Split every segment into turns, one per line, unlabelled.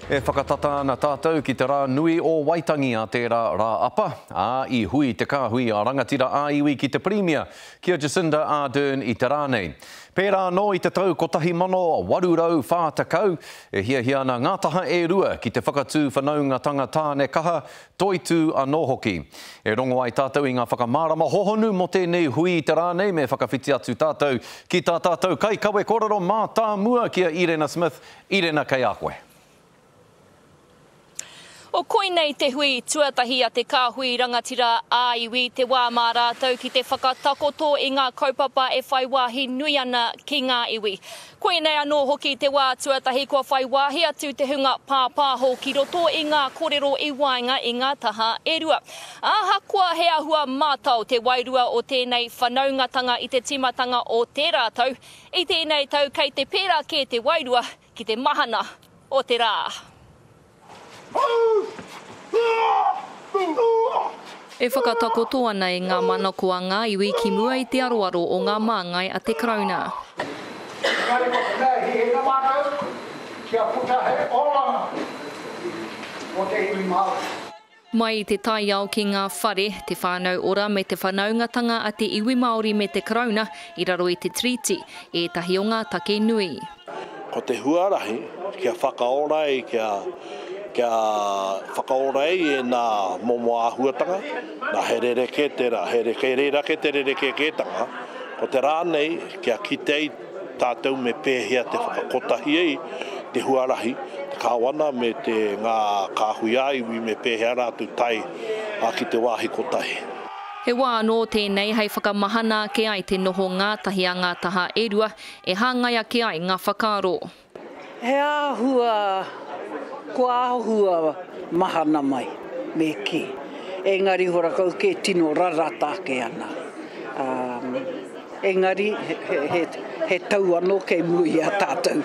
E whakatata ana tātou ki te rā nui o Waitangi a tērā rā apa, i hui te kāhui a rangatira a iwi ki te Premier, kia Jacinda Ardern i te rānei. Pērā no i te tau 1840, e hia ana ngātaha e rua ki te whakatū whanaungatanga tāne kaha, toitū anō hoki. E rongo ai tātou i ngā whakamārama hohonu mo tēnei hui i te rānei me whakawhiti atu tātou ki tā tātou kai kawe korero mā tā mua kia Irena Smith, Irena kei a koe.
O koinei te hui tuatahi a te kāhui rangatira a iwi te wā mā rātou ki te whakatakoto i ngā kaupapa e whai wāhi nui ana ki ngā iwi. Koinei anō hoki te wā tuatahi kua whai wāhi atu te hunga pāpāho ki roto i ngā kōrero i wainga i ngā taha e rua. Ahakua he ahua mātau te wairua o tēnei whanaungatanga i te timatanga o te rātou, i tēnei tau kei te pērā ke te wairua ki te mahana o te rā. E whakatakoto ana e ngā manako a ngā iwi ki mua i te aroaro o ngā māngai a te krauna. Mai i te tai au ki ngā whare, te whānau ora me te whanaungatanga a te iwi Māori me te krauna i raro i te treaty, e tahi o ngā take nui.
Ko te huarahi, kia whakaorai, kia whakaorai e nā momo āhuatanga, nā herereke te rā, herereke te rereke ketanga. Ko te rānei, kia kitei tātou me pēhea te whakakotahi ei, te huarahi, te kāwana me te ngā kāhui aiwi me pēhea rātu tai a ki te wāhi kotahi.
He wā anō tēnei hei whakamahana ke ai te noho ngātahi a ngā taha e rua, e hāngai a ke ai ngā whakaro.
He āhua, ko āhua mahana mai me ki. Engari hora kau ke tino rarata ke ana. Engari he tau anō kei mui a tātou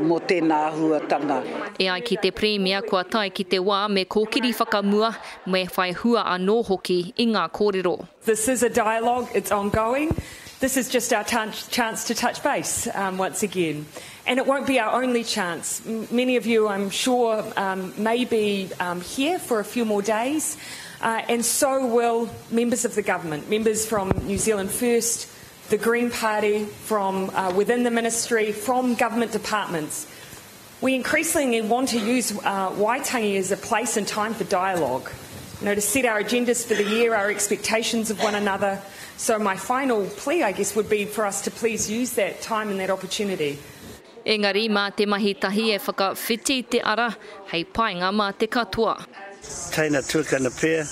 mo tēnā ahuatanga.
E ai ki te Premier kua tai ki te wā me kōkiri whakamua me whai hua anō hoki i ngā kōrero.
This is a dialogue, it's ongoing. This is just our chance to touch base once again. And it won't be our only chance. Many of you, I'm sure, may be here for a few more days, and so will members of the government, members from New Zealand First, the Green Party, from within the ministry, from government departments. We increasingly want to use Waitangi as a place and time for dialogue, to set our agendas for the year, our expectations of one another. So my final plea, I guess, would be for us to please use that time and that opportunity.
Engari, mā te mahi tahi e whakawhiti te ara, hei painga mā te katoa.
Taina tūkana pēr,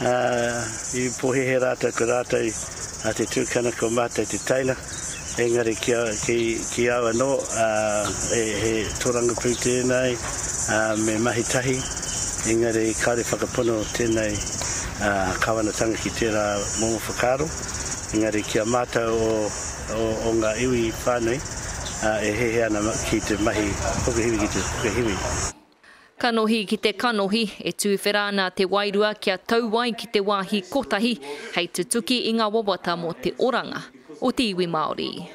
I pohehe rātou ko rātou a te tūkana ko mātou te taina. Engari ki awa no, he tōranga pū tēnei, me mahi tahi. Engari kāre whakapono tēnei kawanatanga ki tērā momo whakaro. Engari kia mātou o ngā iwi whānui. E hehe ana ki te mahi pukahiwi ki te pukahiwi.
Kanohi ki te kanohi, e tūwhera ana te wairua kia tauwai ki te wāhi kotahi, hei tutuki i ngā wawata mo te oranga o te iwi Māori.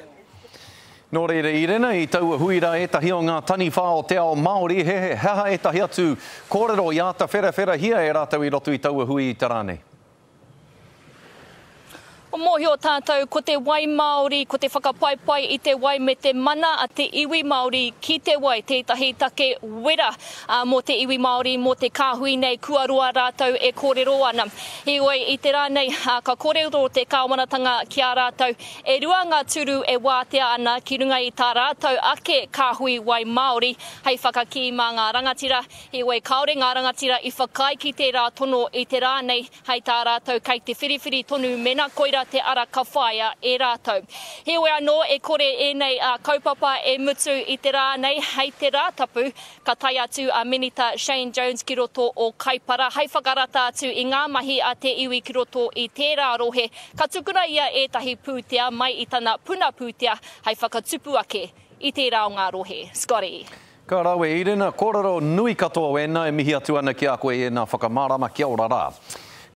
Nō reira Irena, i taua huira e tahi o ngā tani whao te ao Māori, he haha e tahi atu kōrero i ata whera hia e rātau I roto I taua hui I te rānei.
O mōhio tātou, ko te wai Māori, ko te whakapaipai I te wai me te mana a te iwi Māori ki te wai, tētahi take wera mō te iwi Māori, mō te kāhui nei, kua roa rātou e kōrero ana. Heoi, I te rānei, ka kōrero te kāwanatanga ki a rātou, e rua ngā turu e wātea ana ki runga I tā rātou ake kāhui wai Māori, hei whakaki mā ngā rangatira. Heoi, kaore ngā rangatira I whakai ki te rā tono I te rānei, hei tā rātou kei te whiriwhiri tonu mena koira te ara ka whaia e rātou. Heoi anō e kore e nei kaupapa e mutu I te rānei, hei te rātapu, ka tai atu a Minita Shane Jones ki roto o Kaipara, hei whakarata atu I ngā mahi a te iwi ki roto I tērā rohe, ka tukuna ia e tahi pūtea mai I tana puna pūtea, hei whakatupu ake I tērā o ngā rohe. Scotty.
Ka rawe Irena, kōrero nui katoa wena e mihi atu ana ki a koe e nā whakamārama kia ora rā.